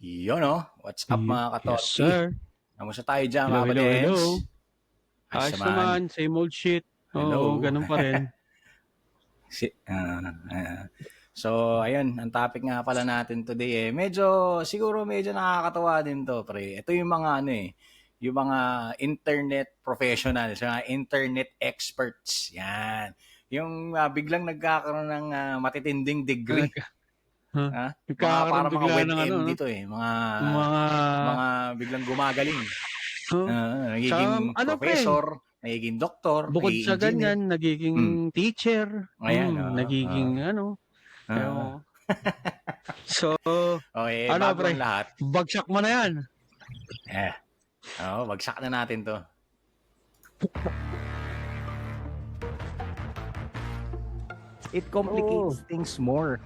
Yun oh, what's up mga Yes, katotpi? sir. Kamusta tayo dyan Hello, mga hello, hello. padens? Ayos naman, same old shit. Oo, Hello. ganun pa rin. So, ayun, ang topic nga pala natin today siguro medyo nakakatawa din to, pre. Ito yung mga yung mga internet professionals, mga internet experts. Yan. Yung biglang nagkakaroon ng matitinding degree. Mga Nagkakaroon para mga bigla ng WebM ano, no? dito Mga Mga, mga biglang gumagaling. oh, Nagiging ano pre, professor, nagiging doktor, bukod nagiging sa engineer. ganyan, nagiging teacher, Ayan, nagiging ano, oo. So, Okay, ano bago ang pre, lahat, bagsak mo na yan. eh, bagsak na natin to. It complicates things more.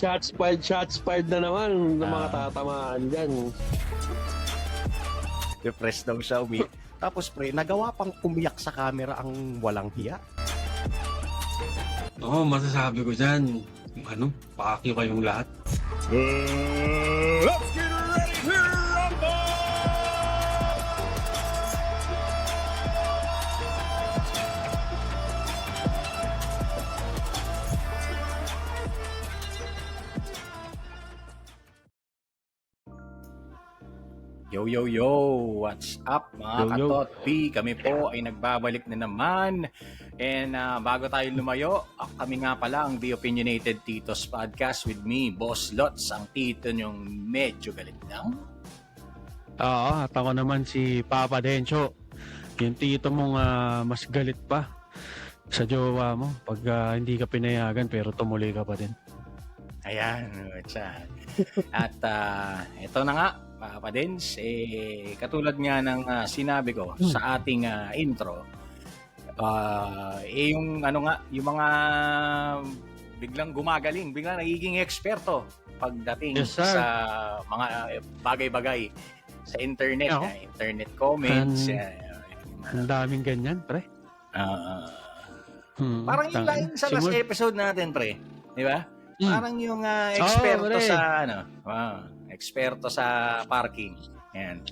Shots fired na naman ng mga tatamaan dyan. Depressed daw siya, Tapos pre, nagawa pang umiyak sa camera ang walang hiya. Oo, masasabi ko dyan, pakyo kayong lahat. Let's get ready to rumble! Yo, yo, yo! What's up mga Yo, yo. katotpi? Kami po ay nagbabalik na naman. And bago tayo lumayo, kami nga pala ang The Opinionated Titos Podcast with me, Boss Lots, ang tito niyong medyo galit lang. Oo, at ako naman si Papa Dencho. Yung tito mong mas galit pa sa jowa mo pag hindi ka pinayagan pero tumuloy ka pa din. Ayan, tsa. At ito na nga, Papa Dens, katulad nga ng sinabi ko sa ating intro, yung yung mga biglang gumagaling, biglang nagiging eksperto pagdating Yes, sir. sa mga bagay-bagay sa internet, Ako? internet comments. Ang daming ganyan, pre. Parang yung line sa last episode natin, pre. Di ba? Parang yung eksperto pre. sa eksperto sa parking. Yan.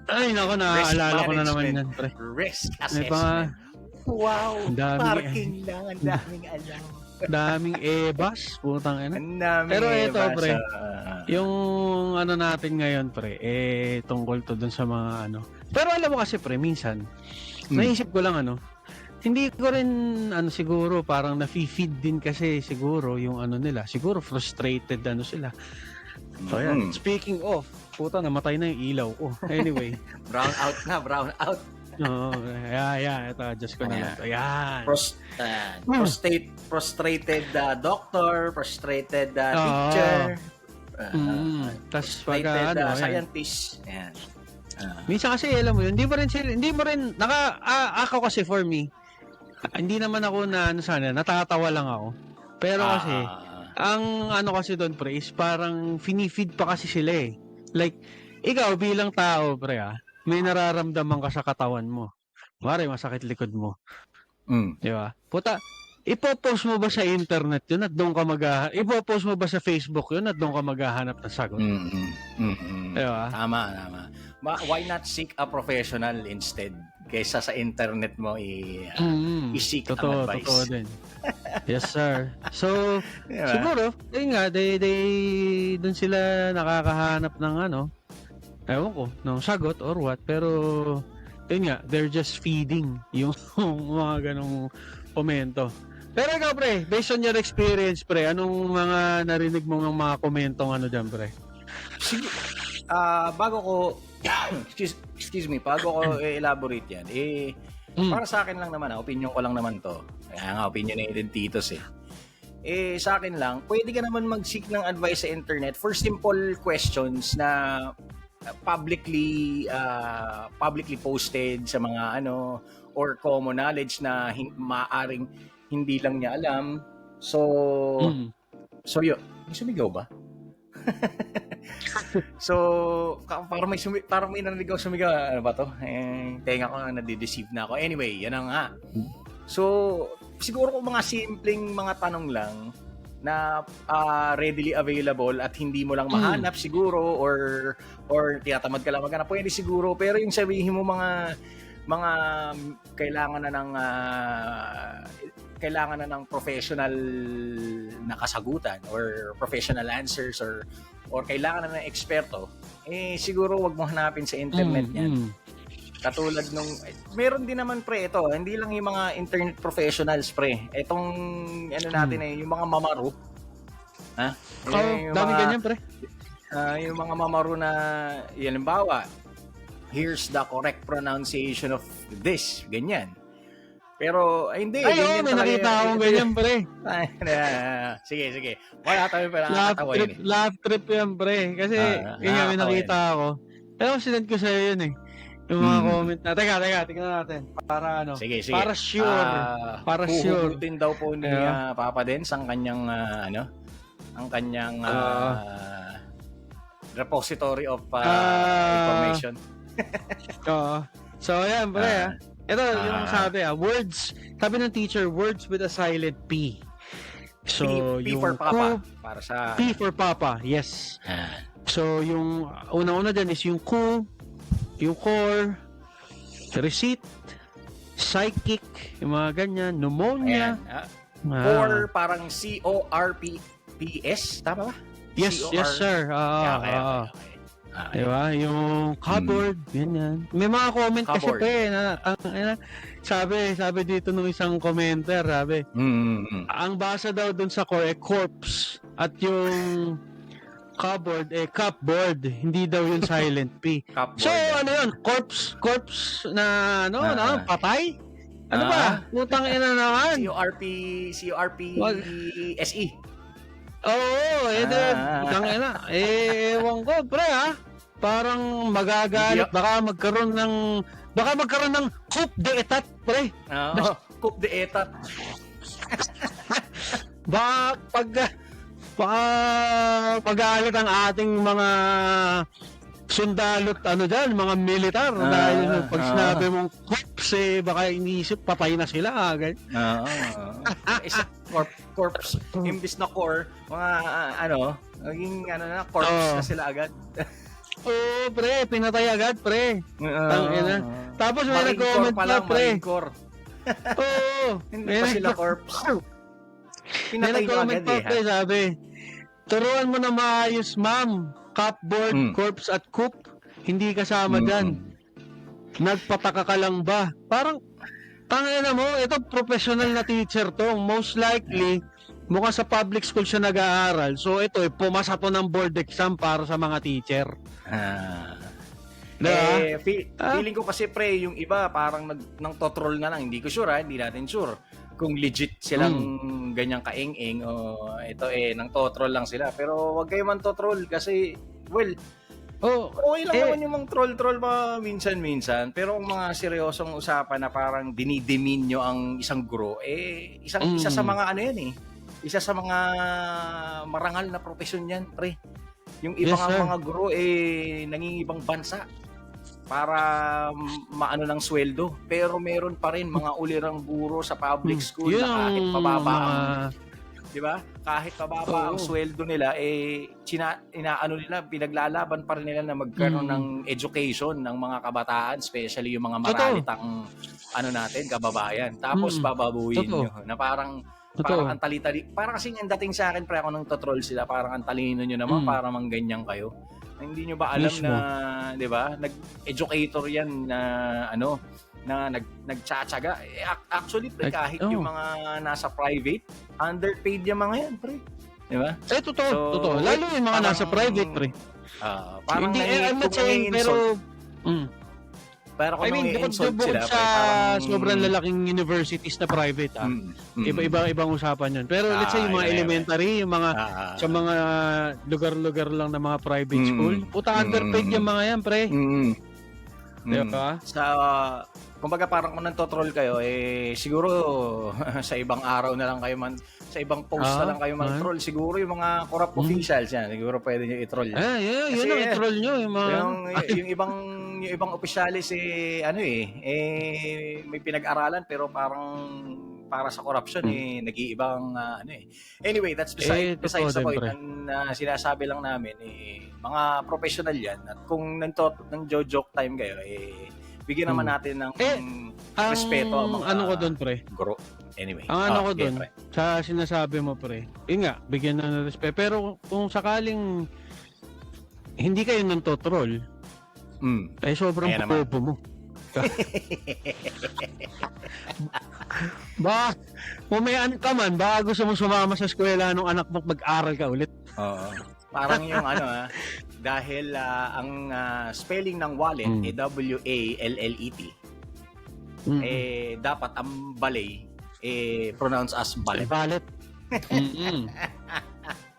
Ay, nako, naaalala ko na naman yan, pre. Risk May mga assessment. Wow, daming- parking lang. Ang daming alam. daming ebas, putang ina. Ang daming Pero ito, pre, sa- yung ano natin ngayon, pre, tungkol to dun sa mga Pero alam mo kasi, pre, minsan, naisip ko lang hindi ko rin siguro parang nafi-feed din kasi siguro yung nila, siguro frustrated sila. So yan, speaking of, puta, namatay na yung ilaw ko. Anyway, brown out na, brown out. no, ito, adjust ko na lang to. Yan. Frustrated doctor, frustrated teacher, Tas frustrated pag scientist. Ayan. minsan kasi alam mo yun, hindi mo rin ako kasi for me, hindi naman ako na natatawa lang ako. Pero kasi ang kasi doon, pre, is parang finifeed pa kasi sila eh. Like ikaw bilang tao, pre, may nararamdaman ka sa katawan mo. Mare, masakit likod mo. Di ba? Puta, ipopost mo ba sa internet yun at doon ka ipopost mo ba sa Facebook yun at doon ka maghahanap ng sagot? Di ba? Tama. Why not seek a professional instead kaysa sa internet mo i-seek ang advice? Totoo din. Yes, sir. So, Diba? siguro, yun nga, they dun sila nakakahanap ng ewan ko, ng sagot or what, pero yun nga, they're just feeding yung mga ganong komento. Pero ikaw, pre, based on your experience, pre, anong mga narinig mo ng mga komentong dyan, pre? Sige. Bago ko excuse me, bago ko elaborate yan, para sa akin lang naman, opinion ko lang naman to. Kaya nga, opinionated titos sa akin lang, pwede ka naman mag-seek ng advice sa internet for simple questions na publicly posted sa mga or common knowledge na maaring hindi lang niya alam. So yun. May sumigaw ba? So, parang may narinig ako sumigaw. Ano ba to? Tenga ko na nadideceive na ako. Anyway, yan na nga. So, siguro kung mga simpleng mga tanong lang, readily available at hindi mo lang mahanap siguro or tinatamad ka lang maghanap, pwede siguro, pero yung sabihin mo mga kailangan na ng professional na kasagutan or professional answers or kailangan na ng eksperto, siguro wag mo hanapin sa internet yan. Katulad nung, meron din naman pre ito, hindi lang yung mga internet professionals pre. Itong natin yung mga mamaro. Ha? Yung Dami ganyan pre. Yung mga mamaro na, halimbawa, here's the correct pronunciation of this, ganyan. Pero, hindi. Ay, may nakita akong ganyan pre. Sige. Wala tayo para nakatawain. Laugh trip yan pre. Kasi, ganyan may nakita ako. Pero sinend ko sa'yo yun eh. Yung mga comment na. Teka, tingnan natin. Para ano? Sige. Para sure. Para sure. Huhugutin daw po ni Papa Dens ang kanyang, ang kanyang repository of information. Oo. So, ayan, pre. Ito, yung sabi, words. Sabi ng teacher, words with a silent P. So, P for Papa. Para sa... P for Papa, yes. So, yung una-una dyan is yung ku, yung core, receipt, psychic, yung mga ganyan, pneumonia. Or parang CORPS, tama ba? Yes, sir. Okay. Diba? Yung cupboard, ganyan. May mga comment kasi Cupboard. sabi dito nung isang commenter, sabi, ang basa daw dun sa core, corpse. At yung cupboard, cupboard. Hindi daw yung silent P. Cupboard. So, ano yun? Corpse na, patay? Ano ba? Putang ina naman. CORPSE. Oo, putang ina. Ewan ko, pre, ha? Parang magagalit. Baka magkaroon ng coup d'etat, pre. Coup d'etat. Baka pagalit ang ating mga sundalot mga militar dahil pag sinabi mong corpse baka iniisip patay na sila Isa corpse imbis na core naging corpse na sila agad. Oo, pre, pinatay agad, pre. Tapos may nag-comment pa, pre. Oo. Hindi pa sila corpse. Pinatay nyo agad pre, sabi, turuan mo na maayos, ma'am. Cupboard, corpse at coop. Hindi kasama dyan. Nagpataka ka lang ba? Parang, tangina mo, ito professional na teacher to. Most likely, mukhang sa public school siya nag-aaral. So ito, pumasa to ng board exam para sa mga teacher. Feeling ko kasi pre, yung iba parang nang totroll na lang. Hindi ko sure hindi natin sure kung legit silang ganyang kaing-ing o ito nang totroll lang sila. Pero wag kayo man totroll kasi okay lang naman yung mga troll-troll pa minsan-minsan. Pero ang mga seryosong usapan na parang dinidemean nyo ang isang guro, isa sa mga isa sa mga marangal na profesyon yan, pre. Yung ibang mga guro nangingibang bansa para maano ng sweldo. Pero meron pa rin mga ulirang guro sa public school na kahit pababa di ba? Kahit pababa ang sweldo nila, pinaglalaban pa rin nila na magkaroon ng education ng mga kabataan, especially yung mga maralitang kababayan. Tapos bababuin nyo na parang ang tali-tali. Parang kasing ang dating sa akin, pre, ako nang totroll sila, parang ang talino nyo naman, para mangganyan kayo. Hindi nyo ba alam na, di ba, nag-educator yan na, nagtsatsaga. Actually, pre, kahit yung mga nasa private, underpaid yung mga yan, pre. Di ba? Totoo. Lalo yung mga nasa private, pre. Parang I'm not saying, pero... Pero kung bukod sa sobrang lalaking universities na private, ibang usapan yun. Pero let's say yung mga elementary, yung mga sa mga lugar-lugar lang na mga private school, underpaid yung mga yan, pre. Diba? Kumbaga parang kung nantotroll kayo, siguro sa ibang araw na lang kayo sa ibang post na lang kayo mag-troll. Siguro yung mga corrupt officials yan, siguro pwede nyo i-troll. Yun ang i-troll nyo. Yung ibang opisyalis may pinag-aralan pero parang para sa corruption nag-iibang ano eh. Anyway, that's besides the point. Ang sinasabi lang namin mga professional 'yan at kung nang joke time kayo bigyan naman natin ng respeto ang mga ano ko doon, pre. guro. Anyway, Ang ano ko doon, sa sinasabi mo, pre, yun nga, bigyan na ng respeto. Pero kung sakaling hindi kayo nang totrol, sobrang bobo mo. Ba, umayan ka man, baka gusto mong sumama sa eskwela nung anak mo mag-aral ka ulit. Oo. Parang yung dahil ang spelling ng wallet W-A-L-L-E-T. Dapat ang balay pronounce as ballet. Ballet.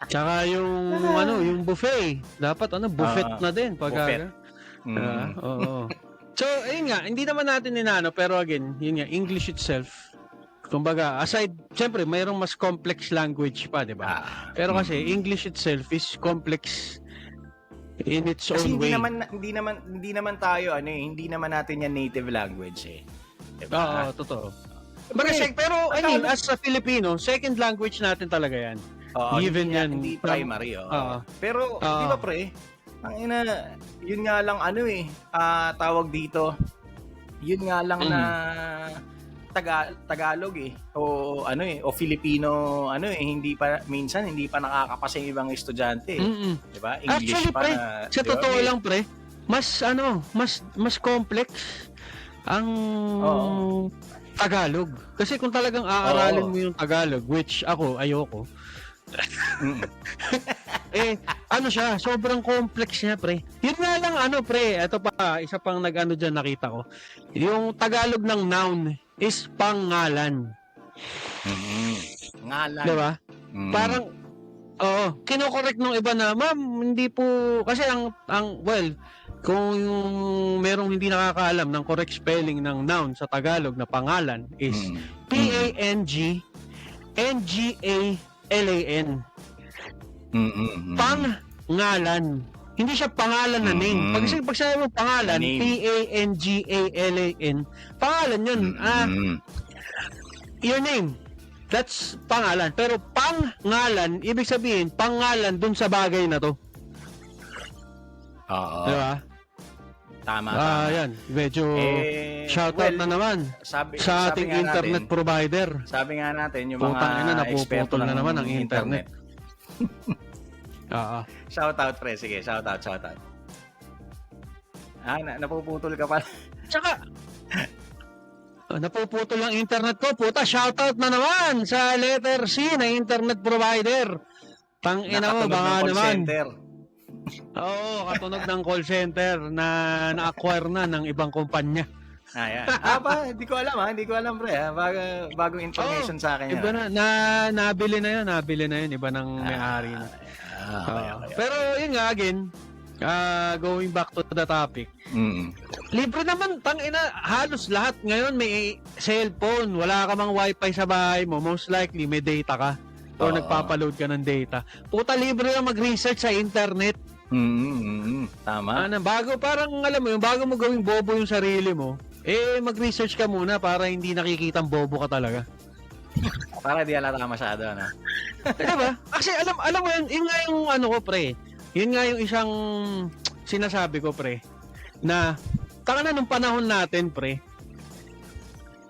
Tsaka yung yung buffet, dapat buffet na din pag oo. So, ayun nga, hindi naman natin pero again, yun nga, English itself. Kumbaga, aside, syempre, mayroong mas complex language pa, di ba? Pero kasi, English itself is complex in its own way. Hindi naman tayo, hindi naman natin yan native language Diba? Oo, totoo. Pero, as a Filipino, second language natin talaga yan. Given yan. Hindi primary, Pero, di ba pre, yun nga lang tawag dito, yun nga lang na Tagalog o o Filipino hindi pa minsan hindi pa nakakapasa yung ibang estudyante di ba? English actually, pa pre, na sa totoo lang pre, mas complex ang Tagalog. Kasi kung talagang aaralin mo yung Tagalog, which ako ayoko. Siya, sobrang complex niya, pre. Yun nga lang pre, ito pa isa pang diyan nakita ko. Yung Tagalog ng noun is pangalan. Ngalan. Diba? Parang kino-correct nung iba na, ma'am, hindi po kasi kung merong hindi nakakaalam ng correct spelling ng noun sa Tagalog na pangalan is P-A-N-G-N-G-A-L-A-N. Pangalan. Hindi siya pangalan na name. Pag sabi mo pangalan, P-A-N-G-A-L-A-N, pangalan yun. Your name. That's pangalan. Pero pangalan, ibig sabihin, pangalan dun sa bagay na to. Oo. Diba? Tama. Yan. Medyo shoutout na naman sa ating internet provider. Sabi nga natin, yung mga eksperto na naman ang internet. Shoutout, pre. Sige, shoutout. Napuputol ka pa. Tsaka, napuputol ang internet ko. Puta, shoutout na naman sa letter C na internet provider. Tangina mo, baka naman. Oo, katunog ng call center na na-acquire na ng ibang kumpanya. Ayan. Hindi ko alam pre. Bagong information sa akin. Iba nabili na yun. Iba ng may-ari na. Okay. Pero yun nga, again, going back to the topic. Libre naman, halos lahat ngayon may cellphone. Wala ka mang wifi sa bahay mo, most likely may data ka. O nagpapaload ka ng data. Puta, libre na mag-research sa internet. Tama. Bago mo gawing bobo yung sarili mo, mag-research ka muna para hindi nakikitang bobo ka talaga. Para di halata masyado, Diba? Kasi alam mo yun nga yung ko, pre. Yun nga yung isang sinasabi ko, pre, na nung panahon natin, pre,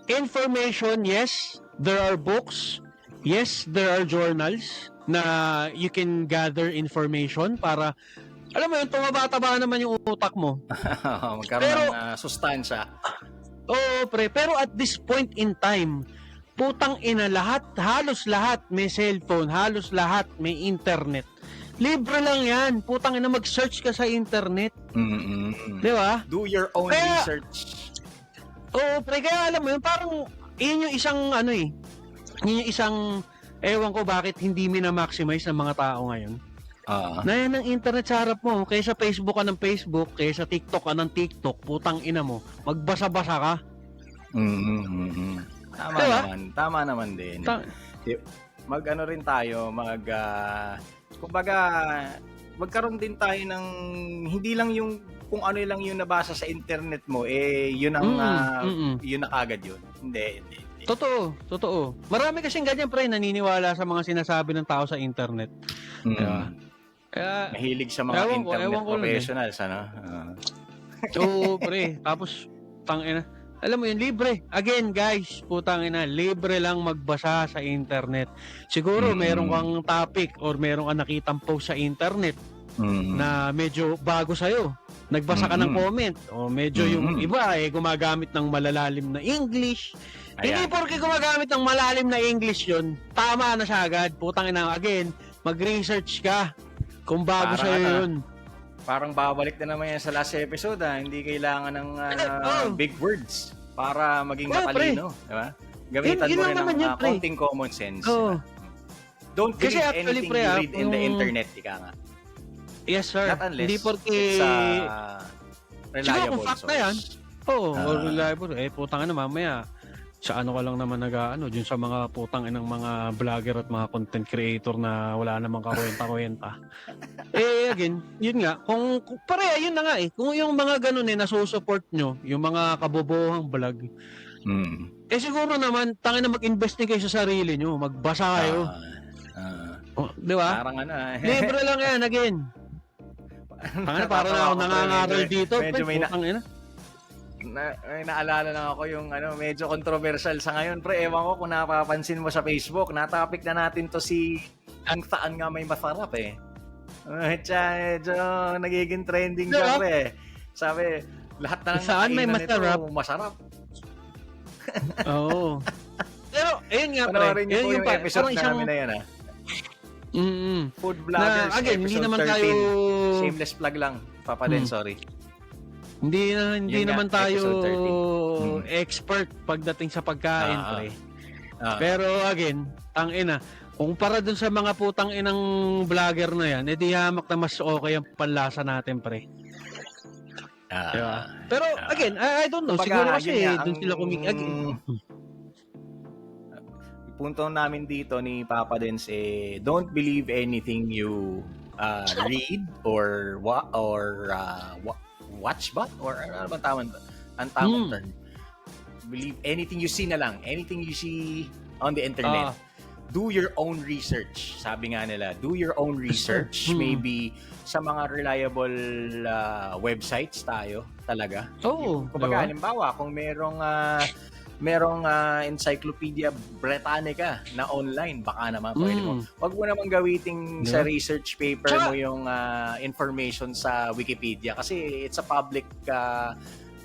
information, yes, there are books, yes, there are journals na you can gather information para, alam mo yun, tumaba-taba naman yung utak mo. Magkaroon ng sustansya. Oo, pre. Pero at this point in time, putang ina, halos lahat may cellphone, halos lahat may internet. Libre lang yan. Putang ina, mag-search ka sa internet. Di ba? Do your own research. Oo, pre. Kaya alam mo yun, parang, yun yung isang, yun yung isang, ewan ko bakit hindi minamaximize ng mga tao ngayon. Na yan ang internet sa harap mo. Kaysa Facebook ka ng Facebook, kaysa TikTok ka ng TikTok, putang ina mo, magbasa-basa ka. Tama naman din. Mag-ano rin tayo, kumbaga, magkaroon din tayo ng, hindi lang yung, kung ano lang yung nabasa sa internet mo, yun ang, yun na kagad yun. Hindi. Totoo. Marami kasing ganyan, pre, naniniwala sa mga sinasabi ng tao sa internet. Diba? Kaya, Mahilig sa mga ewan ko internet lang eh. professionals, ano? oo, pre. Tapos, tangina. Alam mo yun, libre. Again, guys, putangina, libre lang magbasa sa internet. Siguro, meron kang topic or meron kang nakitang post sa internet na medyo bago sa'yo. Nagbasa ka ng comment. O medyo yung iba, gumagamit ng malalalim na English. Hindi porke gumagamit ng malalim na English yun, tama na siya agad. Putangina, again, mag-research ka kung bago Parang sa'yo yun. Parang babalik na naman yan sa last episode, Hindi kailangan ng big words para maging matalino, di ba? Gamitan Yun mo lang rin naman ng yun, pre. konting common sense. Oo. Don't Kasi believe actually, anything pre, you read in the yung- internet, ika nga. Yes, sir. Not unless Hindi porke... it's reliable kung fact na yan, source. oo, or reliable. Putang ina, mamaya, sa ano ka lang naman dun sa mga putang inang mga vlogger at mga content creator na wala namang kakwenta-kwenta. Again, yun nga, kung pare, yun na nga kung yung mga ganun nasusupport nyo, yung mga kabobohang vlog, siguro naman, tangin na mag-invest din kayo sa sarili nyo, magbasa kayo. Di ba? Parang Libre lang yan, again. Tangin na, parang na ako nangangaral dito. Medyo may Putang ina. may naalala lang ako yung medyo controversial sa ngayon, pre. Ewan ko kung napapansin mo sa Facebook, na-topic na natin to si ang saan nga may masarap medyo nagiging trending siya, pre. Sabi, lahat na ng Saan may kainan masarap? nito, masarap. Oo. Pero, ayun nga, pre. Panoorin niyo po yung pa, episode parang na namin na yan, Food Vloggers, na, again, hindi episode naman 13. tayo Shameless plug lang, Papa Den, sorry. Hindi Yun naman nga, tayo episode 13. expert pagdating sa pagkain, pre. Pero again, tangina, kumpara dun sa mga putang inang vlogger na yan, edi hamak na mas okay ang panlasa natin, pre. Diba? Pero again, I don't know, siguro kasi dun sila punto namin dito ni Papa Dens don't believe anything you read or watch ba? Or ano ba tamang term? Believe anything you see na lang. Anything you see on the internet. Do your own research. Sabi nga nila, do your own research. Maybe sa mga reliable websites tayo talaga. Kumbaga, halimbawa, kung merong Encyclopedia Britannica na online, baka naman pwede mo. Huwag mo naman gawiting sa research paper mo yung information sa Wikipedia kasi it's a public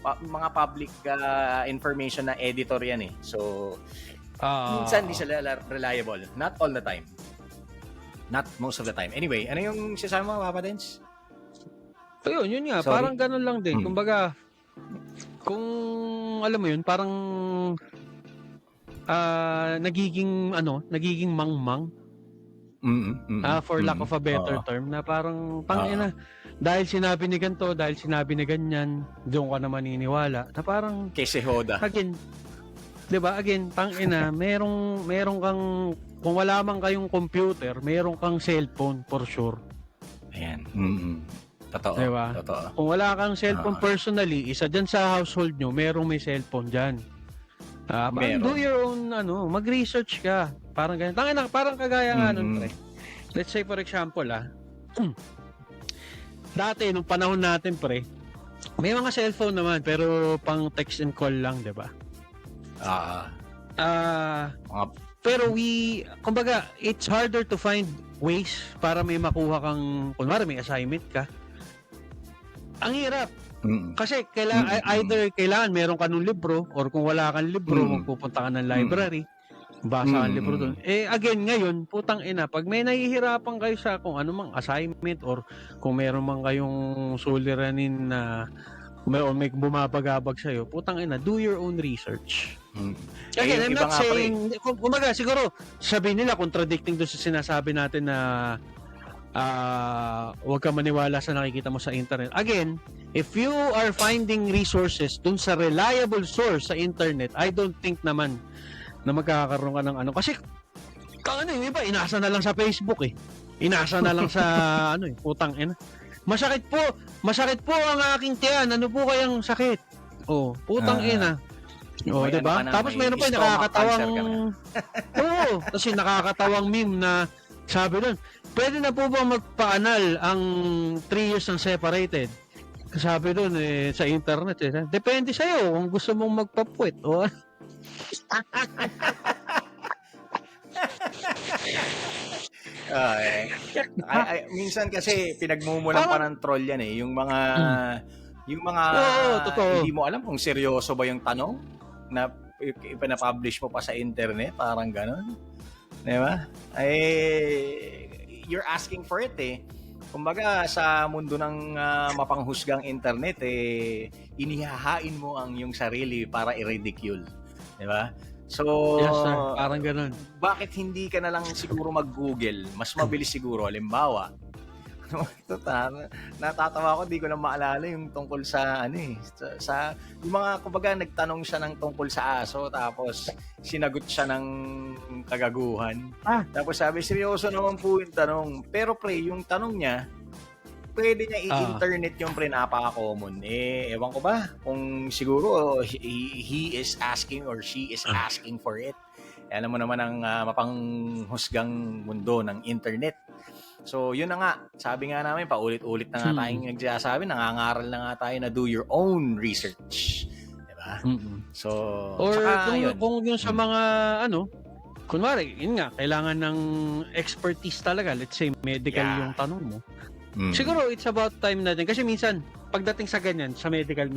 mga public information na editor yan So minsan hindi sila reliable. Not all the time. Not most of the time. Anyway, ano yung sinasabi mo, Papa Dens? So yun nga, Sorry. parang ganun lang din. Kumbaga, kung alam mo yun, parang nagiging mangmang for lack of a better term na parang tangina dahil sinabi ni ganito, dahil sinabi ni ganyan, doon ka na maniniwala na parang Kese Hoda. again, 'di ba? Again, tangina, merong kang kung wala man kayong computer, meron kang cellphone for sure. Ayan. Totoo. Diba? Totoo. Kung wala kang cellphone personally, isa dyan sa household nyo, merong may cellphone dyan. Do your own, mag-research ka. Parang ganyan. Parang kagaya nga nun, pre. Let's say, for example, dati, nung panahon natin, pre, may mga cellphone naman, pero pang text and call lang, di ba? Pero kumbaga, it's harder to find ways para may makuha kang, kunwari may assignment ka. Ang hirap. Kasi either kailangan meron ka ng libro or kung wala kang libro, magpupunta ka ng library, basa ang libro doon. Again, ngayon, putang ina, pag may nahihirapan kayo sa kung ano mang assignment or kung meron man kayong suliranin na may bumabagabag sa'yo, putang ina, do your own research. Again, I'm not saying, kumaga, siguro, sabihin nila, contradicting doon sa sinasabi natin na huwag ka maniwala sa nakikita mo sa internet. Again, if you are finding resources dun sa reliable source sa internet, I don't think naman na magkakaroon ka ng kasi yung iba, inasa na lang sa Facebook inasa na lang sa putang ina. Masakit po ang aking tiyan, ano po kayang sakit? Putang ina. Oo, May diba? ano ka na, Tapos may meron pa yung stomach nakakatawang... cancer ka na. Oo, kasi nakakatawang meme na sabi doon, pwede na po ba magpa-anal ang 3 years ng separated? Sabi doon sa internet depende sa'yo kung gusto mong magpapuwet o ano. Minsan kasi pinagmumulan pa Parang, ng troll yan eh. mm, Yung mga oo, totoo. hindi mo alam kung seryoso ba yung tanong na ipinapublish mo pa sa internet, parang ganon. Di ba? You're asking for it eh. Kumbaga sa mundo ng mapanghusgang internet inihahain mo ang yung sarili para i-ridicule. Di ba? So, Yes, sir. Parang ganun. bakit hindi ka na lang siguro mag-Google? Mas mabilis siguro. Halimbawa, natatawa ako, di ko na maalala yung tungkol sa yung mga, kumbaga, nagtanong siya ng tungkol sa aso, tapos sinagot siya ng kagaguhan. Tapos sabi, seryoso naman po yung tanong. Pero pre, yung tanong niya, pwede niya i-internet yung pre, napaka-common. Ewan ko ba kung siguro he is asking or she is asking for it. Alam mo naman ang mapanghusgang mundo ng internet. So, yun na nga. Sabi nga namin, paulit-ulit na nga tayong nagsasabi, nangangaral na nga tayo na do your own research. Diba? So, or tsaka, kung yun sa mga kunwari, yun nga, kailangan ng expertise talaga. Let's say, medical yung tanong mo. Siguro it's about time na din. Kasi minsan, pagdating sa ganyan, sa medical,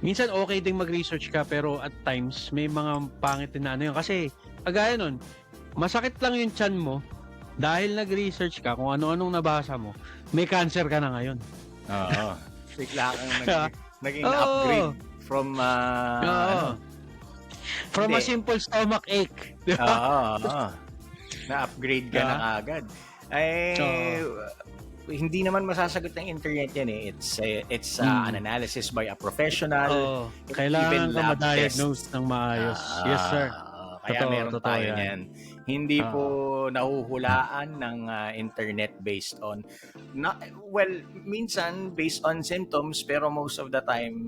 minsan okay ding mag-research ka, pero at times, may mga pangit na ano yun. Kasi, kagaya nun, masakit lang yung tiyan mo, dahil nag-research ka, kung ano-anong nabasa mo, may cancer ka na ngayon. Oo. Bigla kang naging upgrade from from a simple stomach ache. Oo. Na-upgrade ka na agad. Hindi naman masasagot ng internet yan eh. It's an analysis by a professional. Kailangan ka ma-diagnose ng maayos. Yes, sir. Kaya meron tayo yan. Hindi po nahuhulaan ng internet based on minsan based on symptoms, pero most of the time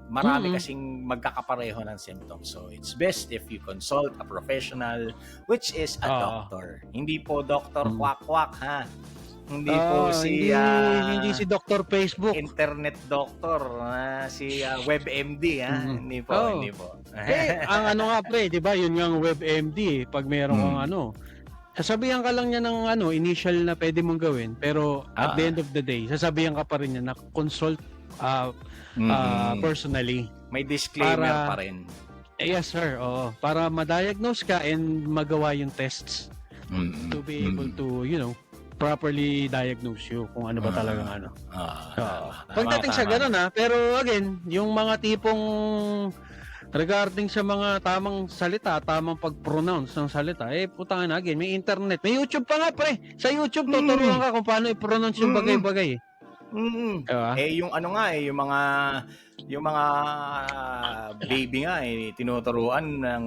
marami kasing magkakapareho ng symptoms. So it's best if you consult a professional, which is a doctor. Hindi po Dr. Kwak-Kwak ha. Hindi po hindi si Dr. Facebook. Internet doctor, si WebMD ha. Hindi po. Ang ano nga pre, 'di ba? Yun nga ang WebMD pag meron kang sasabihan ka lang niya ng initial na pwede mong gawin, pero at the end of the day, sasabihan ka pa rin niya na consult personally. May disclaimer pa rin. Yes sir, oo. Para ma-diagnose ka and magawa yung tests to be able to, properly diagnose you kung ano ba talagang ano. Pagdating sa ganun pero again, yung mga tipong regarding sa mga tamang salita, tamang pag-pronounce ng salita, putang na again, may internet, may YouTube pa nga pre. Sa YouTube tuturuan ka kung paano i-pronounce yung bagay-bagay. Diba? Yung mga baby nga tinuturuan ng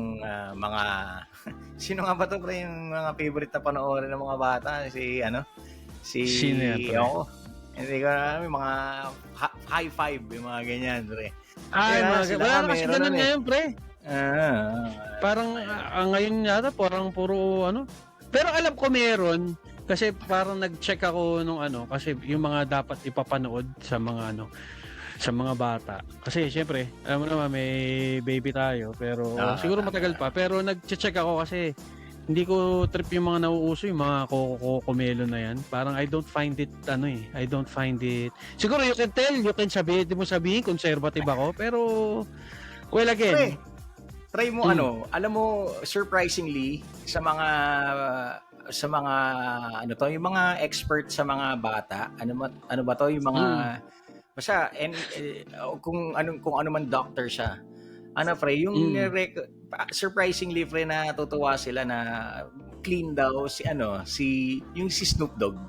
mga sino nga ba to pre, yung mga favorite na panoorin ng mga bata, Sino yan, pre? Hindi ko alam, yung mga high five, yung mga ganyan pre. Wala na kasi ganun ngayon pre. Parang ngayon yata parang puro pero alam ko meron. Kasi parang nag-check ako nung kasi yung mga dapat ipapanood sa mga sa mga bata. Kasi syempre, alam mo naman may baby tayo, pero siguro matagal pa. Pero nag-check ako kasi hindi ko trip yung mga nauuso, yung mga kokomelo na yan. Parang I don't find it I don't find it. Siguro you can sabihin, di mo sabihin conservative ako, pero well again. Try mo alam mo surprisingly sa mga yung mga expert sa mga bata, ano ba to, yung mga basta kung ano man doctor siya. Pre, yung surprisingly pre, natutuwa sila na clean daw si Snoop Dogg.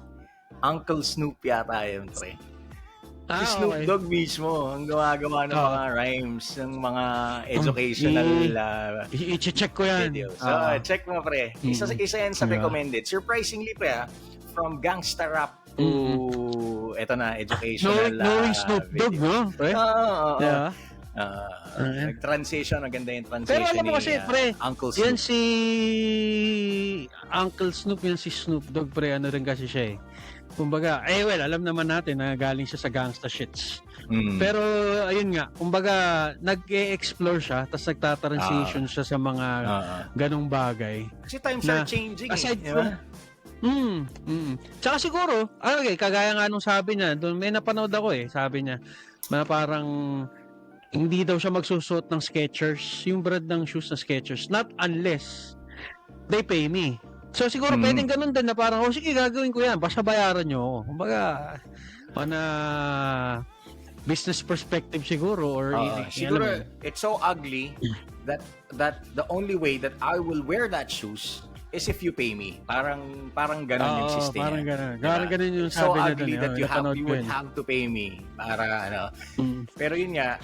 Uncle Snoop yata yun pre. Si Snoop Dogg mismo ang gumagawa ng mga rhymes, ng mga educational i-check ko yan. videos. So, check mo pre. Isa yan sa recommended. Surprisingly pre, from gangsta rap to educational knowing Snoop Dogg, no? Pre? Yeah. Nag-transition, maganda yung transition Pero alam mo kasi, pre, Uncle yan Snoop. si Uncle Snoop, yan si Snoop Dogg, pre, ano rin kasi siya eh. Kumbaga, alam naman natin na galing siya sa gangsta shits. Pero, ayun nga, kumbaga, nag-e-explore siya, tapos nagta-transition siya sa mga ganong bagay. Kasi times Na, are changing aside eh. from, Tsaka siguro, kagaya nga nung sabi niya, doon may napanood ako sabi niya, na parang, hindi daw siya magsusuot ng Skechers, yung brand ng shoes na Skechers, not unless they pay me. So siguro pwedeng ganun din na parang, sige gagawin ko yan, basta bayaran nyo ako. Kumbaga, on a business perspective siguro, or siguro, it's so ugly that the only way that I will wear that shoes is if you pay me. Parang ganun yung system. Parang niya. ganun. Diba? Parang ganun yung It's so sabi niya ugly dun. that you would have to pay me para ano. Pero yun nga,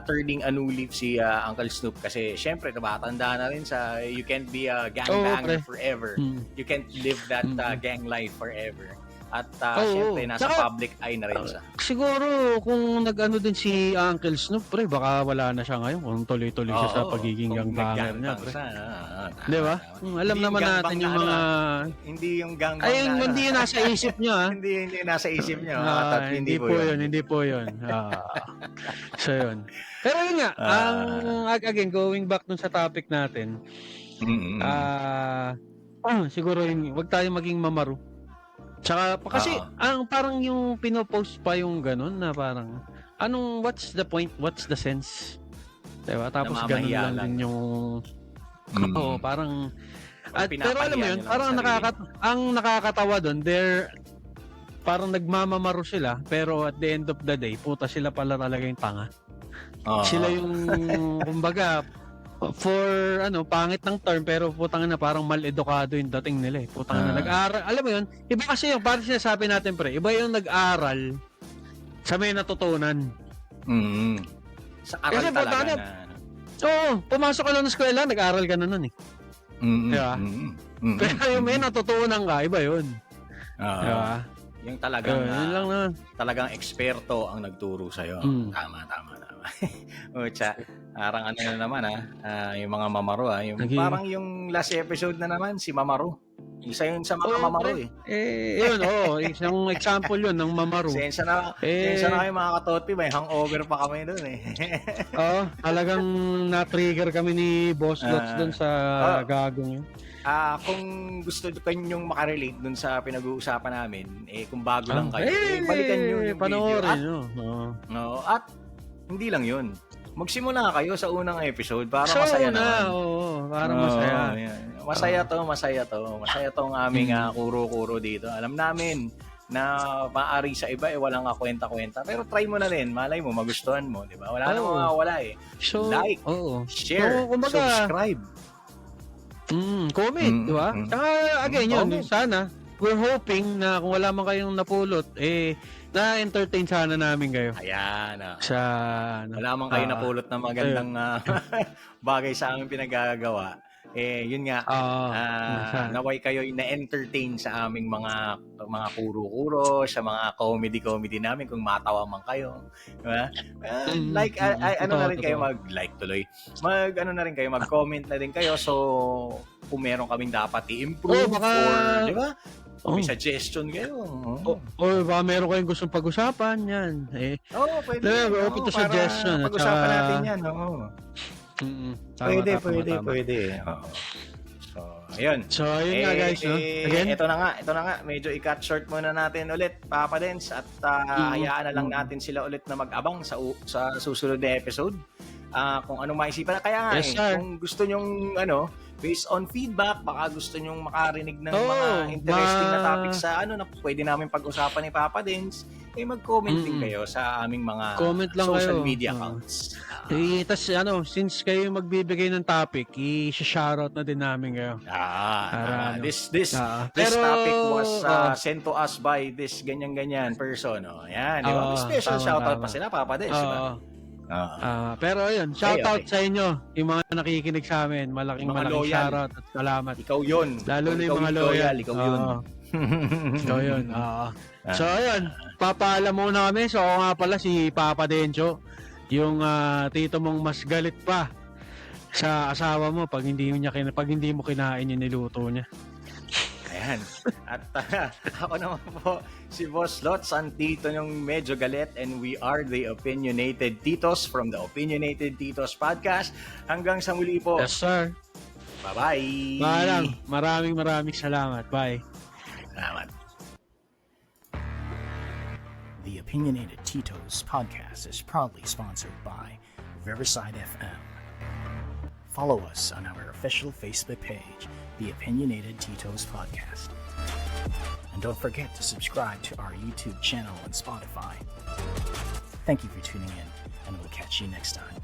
turning a new leaf si Uncle Snoop kasi syempre nabatanda na rin sa you can't be a gangbanger forever. You can't live that gang life forever. At syempre nasa Saka, public eye na rin siya. Siguro kung nag-ano din si Uncle Snoop, pre, baka wala na siya ngayon kung tuloy-tuloy siya sa pagiging gangbanger niya, pre. Di ba? Alam naman natin yung mga... Hindi yung gangbang Ay, hindi yun nasa isip niyo, ha? hindi nasa isip niyo. Hindi po yun. So, yun. Pero yun nga, again, going back dun sa topic natin, siguro yun, wag tayo maging mamaru. Tsaka, kasi, parang yung pinopost pa yung ganun na parang, what's the point? What's the sense? Diba? Tapos ganun lang din yung, parang, pero alam mo yun, parang ang nakakatawa doon, parang nagmamamaro sila, pero at the end of the day, puta sila pala talaga yung tanga. Sila yung, kumbaga, for pangit ng term pero putang na parang mal-edukado yung dating nila putang na nag-aral, alam mo yun, iba kasi yung parang sinasabi natin pre, iba yung nag-aral sa may natutunan sa aral kasi, talaga pumasok ka lang ng eskwela, nag-aral ka na nun diba? Pero yung may natutunan ka, iba yun diba? Yung talagang yun lang naman. Talagang eksperto ang nagturo sa'yo. Tama. Ucha, parang ano na naman yung mga mamaro parang yung last episode na naman si Mamaro. Isa yun sa mga mamaro yun, isang example yun ng mamaro. Sensya na kayo mga katotpi, may hangover pa kami doon talagang na-trigger kami ni Boss Lots doon sa gagong yun. Kung gusto kanyong makarelate dun sa pinag-uusapan namin, kung bago lang kayo, balikan nyo yung panoorin video. At hindi lang yun. Magsimula kayo sa unang episode para masaya naman. Para masaya. Masaya to. Masaya tong aming kuro-kuro dito. Alam namin na maaari sa iba walang kwenta-kwenta. Pero try mo na rin. Malay mo, magustuhan mo. Diba? Wala nang mawawala So, like, share, subscribe. Comment, di ba? Saka, again, yun, sana, we're hoping na kung wala man kayong napulot, na-entertain sana namin kayo. Ayan. Wala man kayo napulot na magandang bagay sa aming pinagagawa. Yun nga, naway kayo na-entertain sa aming mga kuro-kuro, sa mga comedy namin kung matawa man kayo. Diba? Like, na rin kayo mag-like tuloy. Na rin kayo, mag-comment na rin kayo. So, kung meron kaming dapat i-improve or, di ba? May suggestion kayo. Or baka meron kayong gustong pag-usapan, yan. Pwede. Open to suggestion. Pag-usapan natin yan, Pwede. So, ayun. So, ayun nga guys, again, ito na nga, medyo i-cut short muna natin ulit, Papa Dens, at hayaan na lang natin sila ulit na mag-abang sa susunod na episode. Kung ano maisipan. Kaya nga, kung gusto nyong, based on feedback, baka gusto nyong makarinig ng mga interesting na topics sa na pwede namin pag-usapan ni Papa Dens, mag-comment din kayo sa aming mga social media accounts. Tapos since kayo magbibigay ng topic, i-shoutout na din namin kayo. This topic was sent to us by this ganyan person. Yan, di ba? Special shoutout pa sila, Papa Des, di ba? Pero ayun, shoutout sa inyo, yung mga nakikinig sa amin. Malaking shoutout at salamat. Ikaw yun. Lalo na yung mga loyal. Ikaw yun. Ikaw yun. So ayun, papaalam muna kami. So ako nga pala si Papa Dencho. yung tito mong mas galit pa sa asawa mo pag hindi mo kinain yung niluto niya. Ayan. At ako naman po, si Boss Lots, ang tito niyong medyo galit, and we are the Opinionated Titos from the Opinionated Titos Podcast. Hanggang sa muli po. Yes, sir. Bye-bye. Maraming salamat. Bye. Salamat. The Opinionated Titos podcast is proudly sponsored by Riverside FM. Follow us on our official Facebook page, The Opinionated Titos Podcast. And don't forget to subscribe to our YouTube channel on Spotify. Thank you for tuning in, and we'll catch you next time.